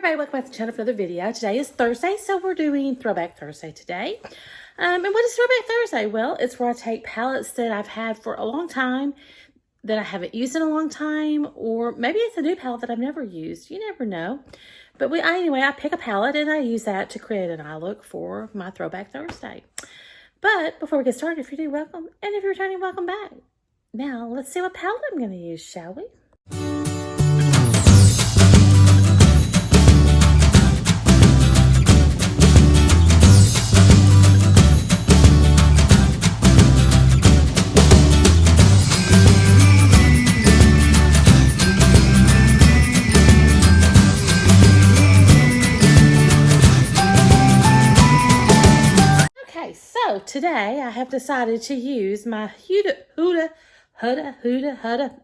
Everybody, welcome back to the channel for another video. Today is Thursday, so we're doing Throwback Thursday today. And what is Throwback Thursday? Well, it's where I take palettes that I've had for a long time that I haven't used in a long time, or maybe it's a new palette that I've never used. You never know. But anyway, I pick a palette and I use that to create an eye look for my Throwback Thursday. But before we get started, if you're new, welcome. And if you're returning, welcome back. Now, let's see what palette I'm going to use, shall we? So today I have decided to use my Huda,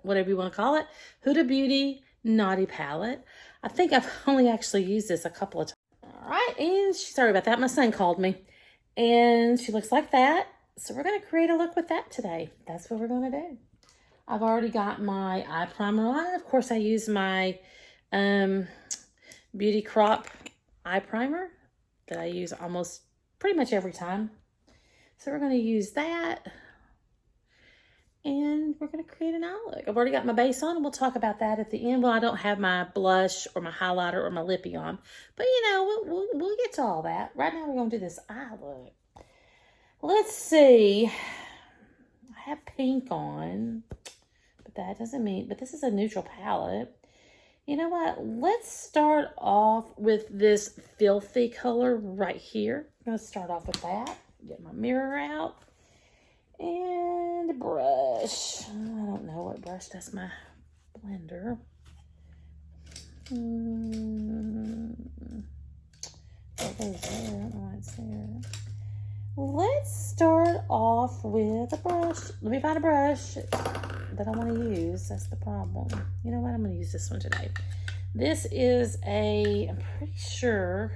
whatever you want to call it, Huda Beauty Naughty palette. I think I've only actually used this a couple of times. All right, and sorry about that. My son called me, and she looks like that. So we're going to create a look with that today. That's what we're going to do. I've already got my eye primer on. Of course, I use my Beauty Crop eye primer that I use almost pretty much every time. So we're going to use that, and we're going to create an eye look. I've already got my base on, and we'll talk about that at the end. Well, I don't have my blush or my highlighter or my lippy on, but you know, we'll get to all that. Right now, we're going to do this eye look. Let's see. I have pink on, but that doesn't mean, but this is a neutral palette. You know what? Let's start off with this filthy color right here. I'm going to start off with that. Get my mirror out and a brush. I don't know what brush. That's my blender. Oh, there's there. I don't know why it's there. Let's start off with a brush. Let me find a brush that I want to use. That's the problem. You know what? I'm going to use this one today. This is I'm pretty sure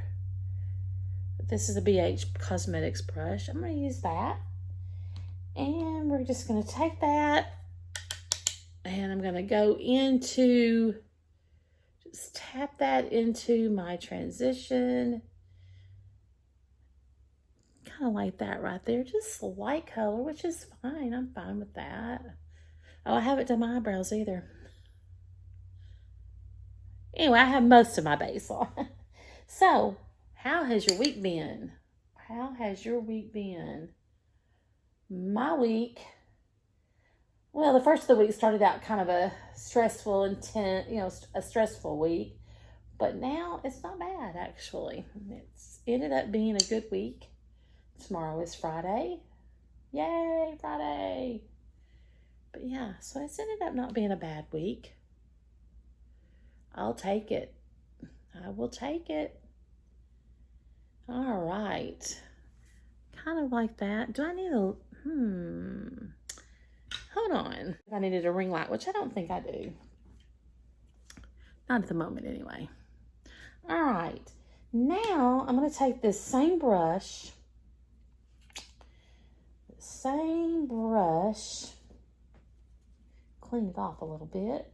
this is a BH Cosmetics brush. I'm going to use that. And we're just going to take that. And I'm going to go into, just tap that into my transition. Kind of like that right there. Just light color, which is fine. I'm fine with that. Oh, I haven't done my eyebrows either. Anyway, I have most of my base on. So, how has your week been? How has your week been? My week, well, the first of the week started out kind of a stressful, intense, a stressful week. But now it's not bad, actually. It's ended up being a good week. Tomorrow is Friday. Yay, Friday. But yeah, so it's ended up not being a bad week. I'll take it. I will take it. All right. Kind of like that. Do I need a, hold on. I needed a ring light, which I don't think I do. Not at the moment anyway. All right. Now I'm going to take this same brush. Clean it off a little bit.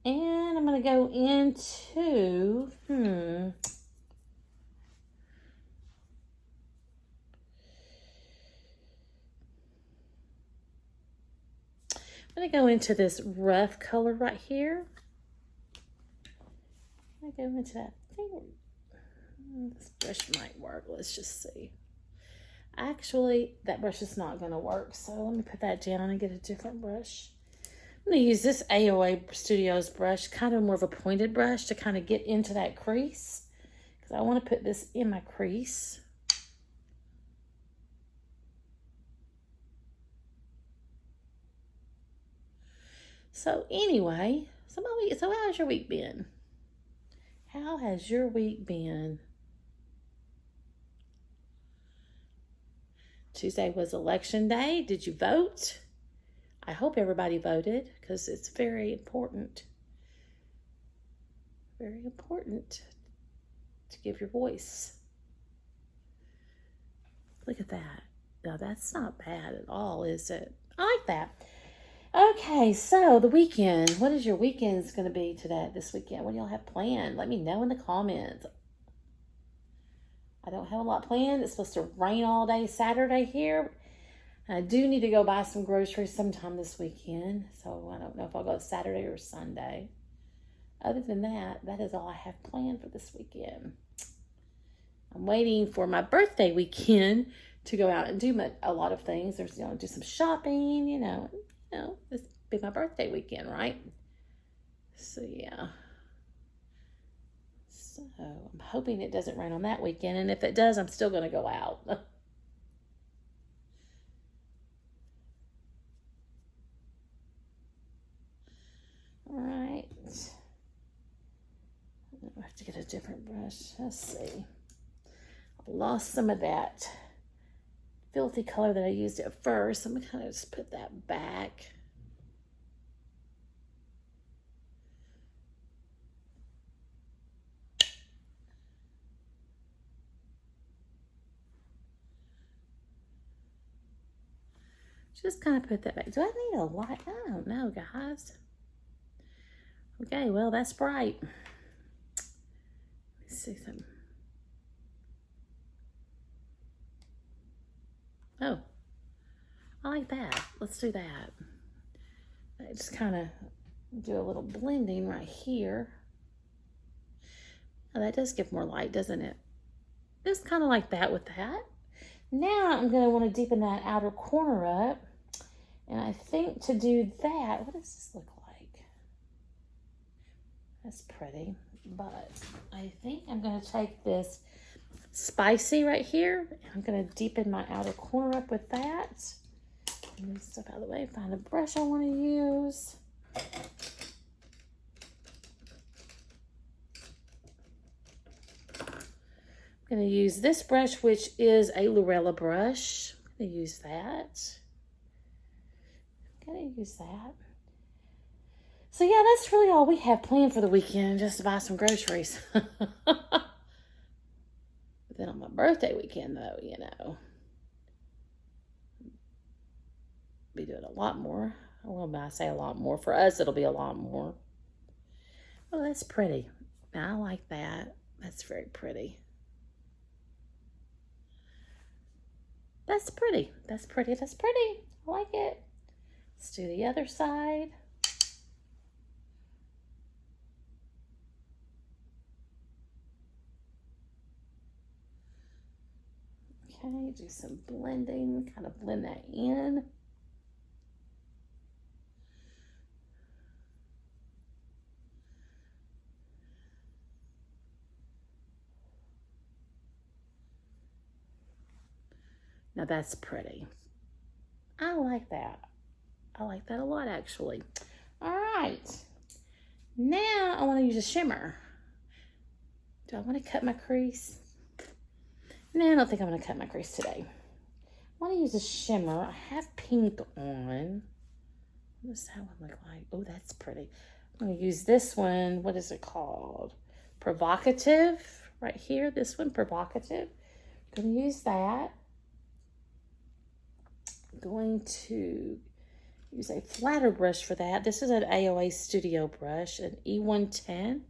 And I'm going to go into, I'm going to go into this rough color right here. I'm going to go into that thing. This brush might work. Let's just see. Actually, that brush is not going to work. So let me put that down and get a different brush. I'm going to use this AOA Studios brush, kind of more of a pointed brush to kind of get into that crease. Because I want to put this in my crease. So anyway, so how has your week been? How has your week been? Tuesday was election day. Did you vote? I hope everybody voted because it's very important. Very important to give your voice. Look at that. Now that's not bad at all, is it? I like that. Okay, so the weekend. What is your weekend's going to be this weekend? What do y'all have planned? Let me know in the comments. I don't have a lot planned. It's supposed to rain all day Saturday here. I do need to go buy some groceries sometime this weekend. So I don't know if I'll go Saturday or Sunday. Other than that, that is all I have planned for this weekend. I'm waiting for my birthday weekend to go out and do a lot of things. There's, do some shopping, this be my birthday weekend, right? So, yeah. So, I'm hoping it doesn't rain on that weekend. And if it does, I'm still going to go out. All right. I have to get a different brush. Let's see. I lost some of that filthy color that I used at first. I'm going to kind of just put that back. Just kind of put that back. Do I need a light? I don't know, guys. Okay, well, that's bright. Let's see some. Oh, I like that. Let's do that. I just kind of do a little blending right here. Oh, that does give more light, doesn't it? Just kind of like that with that. Now I'm going to want to deepen that outer corner up. And I think to do that, what does this look like? That's pretty. But I think I'm going to take this spicy right here. I'm going to deepen my outer corner up with that. Move stuff out of the way. Find a brush I want to use. I'm going to use this brush, which is a Lorella brush. I'm going to use that. Gotta use that. So yeah, that's really all we have planned for the weekend, just to buy some groceries. But then on my birthday weekend, though, be doing a lot more. Well, I say a lot more. For us, it'll be a lot more. Oh, that's pretty. I like that. That's very pretty. That's pretty. That's pretty. That's pretty. I like it. Let's do the other side. Okay, do some blending, kind of blend that in. Now that's pretty. I like that. I like that a lot, actually. All right. Now I want to use a shimmer. Do I want to cut my crease? No, I don't think I'm going to cut my crease today. I want to use a shimmer. I have pink on. What does that one look like? Oh, that's pretty. I'm going to use this one. What is it called? Provocative. Right here. This one, Provocative. I'm going to use that. I'm going to use a flatter brush for that. This is an AOA Studio brush, an E110. I'm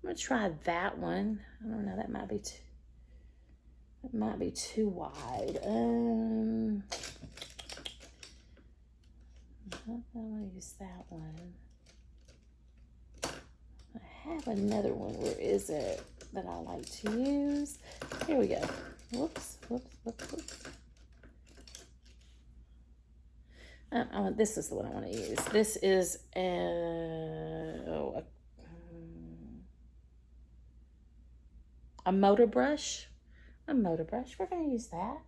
going to try that one. I don't know. That might be too wide. I'm going to use that one. I have another one. Where is it? That I like to use. Here we go. Whoops, whoops, whoops, whoops. This is the one I want to use. This is a motor brush. A motor brush. We're going to use that.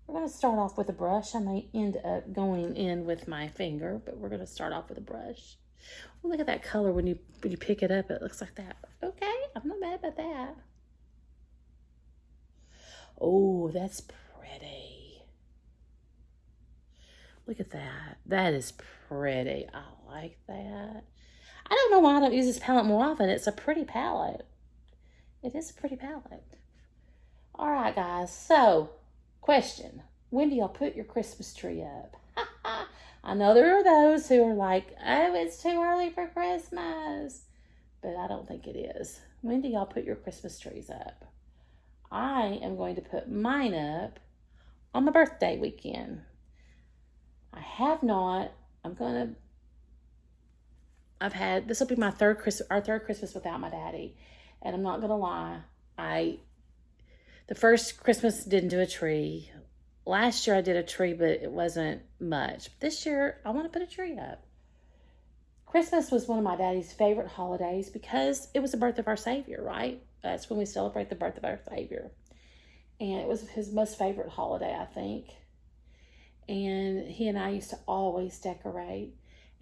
We're going to start off with a brush. I may end up going in with my finger, but we're going to start off with a brush. Well, look at that color when you pick it up. It looks like that. Okay, I'm not mad about that. Oh, that's pretty. Look at that. That is pretty. I like that. I don't know why I don't use this palette more often. It's a pretty palette. It is a pretty palette. All right, guys. So, question. When do y'all put your Christmas tree up? I know there are those who are like, oh, it's too early for Christmas. But I don't think it is. When do y'all put your Christmas trees up? I am going to put mine up on my birthday weekend. I have not. This will be our third Christmas without my daddy. And I'm not going to lie. The first Christmas didn't do a tree. Last year I did a tree, but it wasn't much. This year I want to put a tree up. Christmas was one of my daddy's favorite holidays because it was the birth of our Savior, right? That's when we celebrate the birth of our Savior. And it was his most favorite holiday, I think. And he and I used to always decorate.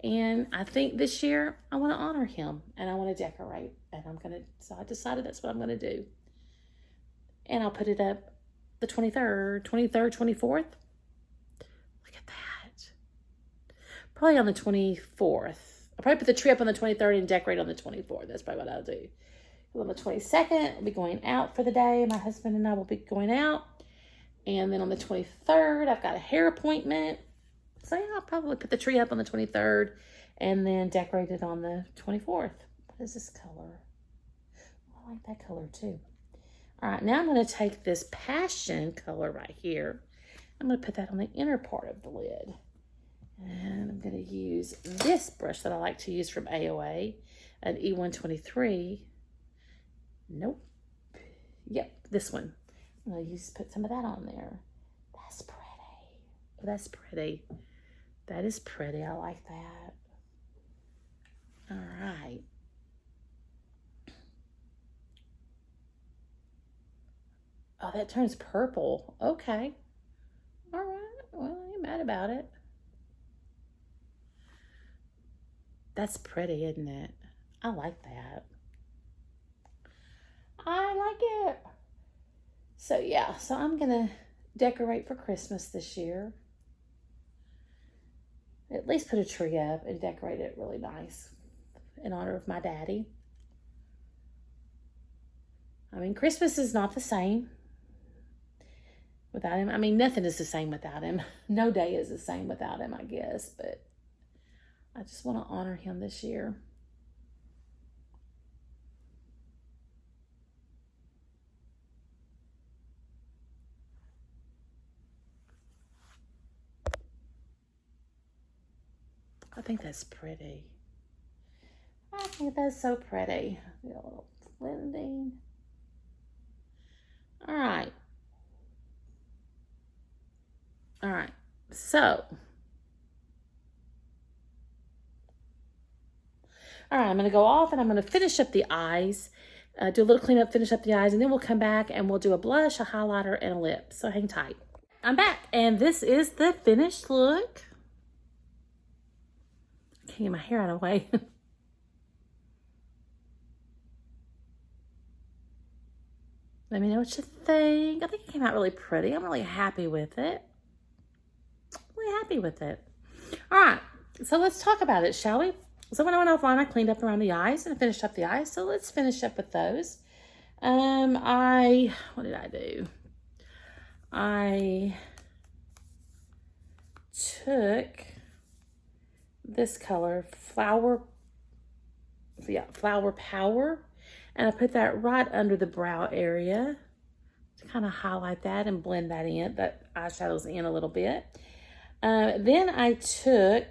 And I think this year I want to honor him and I want to decorate. And so I decided that's what I'm going to do. And I'll put it up the 23rd, 24th. Look at that. Probably on the 24th. I'll probably put the tree up on the 23rd and decorate on the 24th. That's probably what I'll do. On the 22nd, I'll be going out for the day. My husband and I will be going out. And then on the 23rd, I've got a hair appointment. So yeah, I'll probably put the tree up on the 23rd and then decorate it on the 24th. What is this color? I like that color too. All right, now I'm going to take this passion color right here. I'm going to put that on the inner part of the lid. And I'm going to use this brush that I like to use from AOA, an E123. Nope. Yep, this one. I'm going to put some of that on there. That's pretty. That's pretty. That is pretty. I like that. All right. Oh, that turns purple. Okay. All right. Well, I ain't mad about it. That's pretty, isn't it? I like that. I like it. So, yeah. So, I'm going to decorate for Christmas this year. At least put a tree up and decorate it really nice in honor of my daddy. I mean, Christmas is not the same without him. I mean, nothing is the same without him. No day is the same without him, I guess. But I just want to honor him this year. I think that's pretty. I think that's so pretty. A little blending. All right. All right. So. All right, I'm going to go off and I'm going to finish up the eyes. Do a little cleanup, finish up the eyes, and then we'll come back and we'll do a blush, a highlighter, and a lip. So hang tight. I'm back, and this is the finished look. Can't get my hair out of the way. Let me know what you think. I think it came out really pretty. I'm really happy with it. Really happy with it. All right, so let's talk about it, shall we? So when I went offline, I cleaned up around the eyes and finished up the eyes. So let's finish up with those. What did I do? I took this color, Flower Power, and I put that right under the brow area to kind of highlight that and blend that in, that eyeshadows in a little bit. Then I took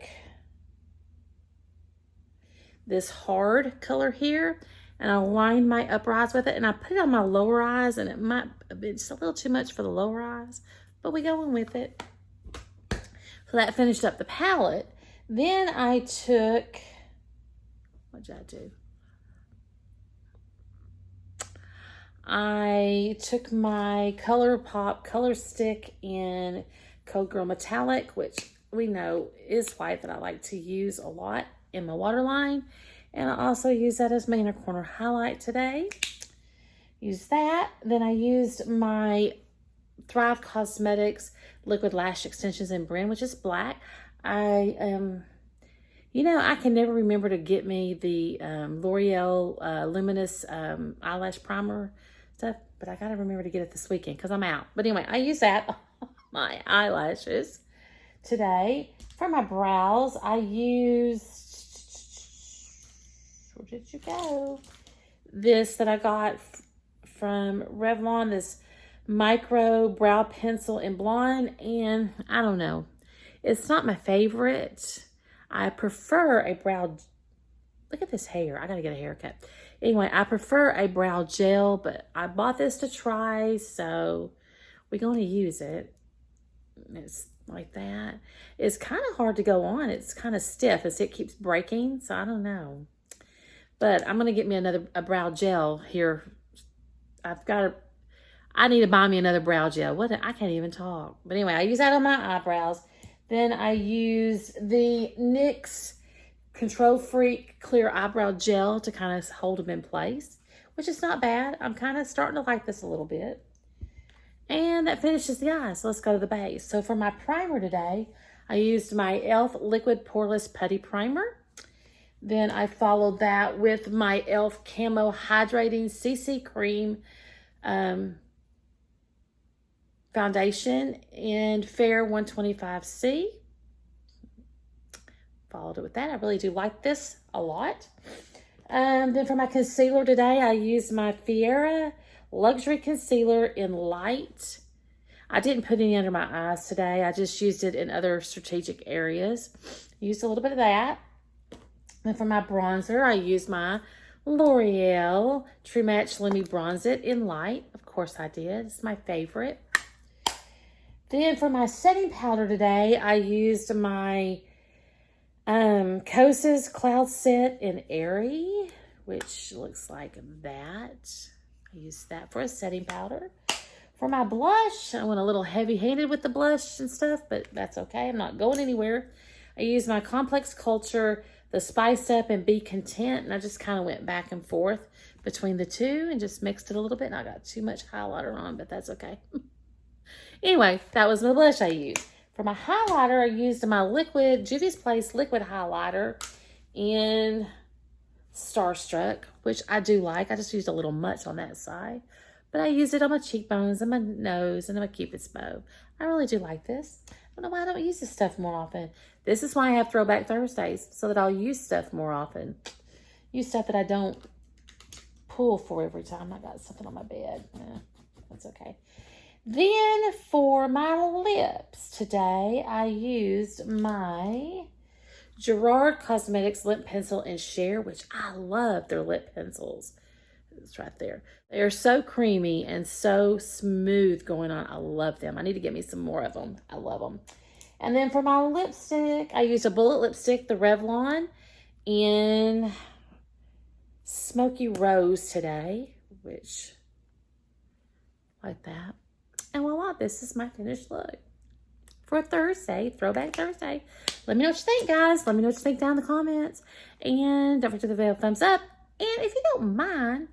this hard color here and I lined my upper eyes with it, and I put it on my lower eyes, and it might be just a little too much for the lower eyes, but we going with it. So that finished up the palette. Then I took, what did I do? I took my ColourPop color stick in Code Girl Metallic, which we know is white, that I like to use a lot in my waterline. And I also use that as my inner corner highlight today. Use that. Then I used my Thrive Cosmetics Liquid Lash Extensions in Bryn, which is black. I can never remember to get me the L'Oreal Luminous eyelash primer stuff, but I gotta remember to get it this weekend because I'm out. But anyway, I use that on my eyelashes today. For my brows, I used, where did you go? This that I got from Revlon, this micro brow pencil in blonde, and I don't know. It's not my favorite. I prefer a brow, look at this hair. I gotta get a haircut. Anyway, I prefer a brow gel, but I bought this to try, so we're gonna use it. It's like that. It's kind of hard to go on. It's kind of stiff as it keeps breaking, so I don't know. But I'm gonna get me a brow gel here. I need to buy me another brow gel. I can't even talk. But anyway, I use that on my eyebrows. Then I use the NYX Control Freak Clear Eyebrow Gel to kind of hold them in place, which is not bad. I'm kind of starting to like this a little bit. And that finishes the eye, so let's go to the base. So for my primer today, I used my e.l.f. Liquid Poreless Putty Primer. Then I followed that with my e.l.f. Camo Hydrating CC Cream Foundation in Fair 125C. Followed it with that. I really do like this a lot. Then for my concealer today, I used my Fiera Luxury Concealer in Light. I didn't put any under my eyes today. I just used it in other strategic areas. Used a little bit of that. And for my bronzer, I used my L'Oreal True Match Let Me Bronze It in Light. Of course I did. It's my favorite. Then for my setting powder today, I used my Kosas Cloud Set in Airy, which looks like that. I used that for a setting powder. For my blush, I went a little heavy-handed with the blush and stuff, but that's okay. I'm not going anywhere. I used my Complex Culture, the Spice Up and Be Content, and I just kind of went back and forth between the two and just mixed it a little bit, and I got too much highlighter on, but that's okay. Anyway, that was my blush I used. For my highlighter, I used my Juvia's Place Liquid Highlighter in Starstruck, which I do like. I just used a little much on that side. But I used it on my cheekbones and my nose and on my Cupid's bow. I really do like this. I don't know why I don't use this stuff more often. This is why I have Throwback Thursdays, so that I'll use stuff more often. Use stuff that I don't pull for every time I got something on my bed. That's okay. Then for my lips today, I used my Gerard Cosmetics Lip Pencil in Share, which I love their lip pencils. It's right there. They are so creamy and so smooth going on. I love them. I need to get me some more of them. I love them. And then for my lipstick, I used a Bullet Lipstick, the Revlon, in Smoky Rose today, which, like that. And voila, this is my finished look for Thursday, Throwback Thursday. Let me know what you think, guys. Let me know what you think down in the comments. And don't forget to give a thumbs up. And if you don't mind,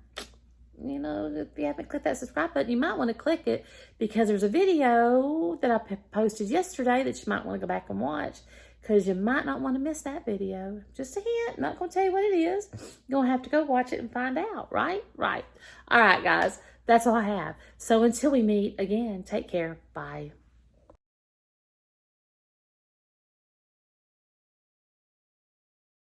you know, if you haven't clicked that subscribe button, you might want to click it because there's a video that I posted yesterday that you might want to go back and watch because you might not want to miss that video. Just a hint. Not going to tell you what it is. You're going to have to go watch it and find out, right? Right. All right, guys. That's all I have. So until we meet again, take care. Bye.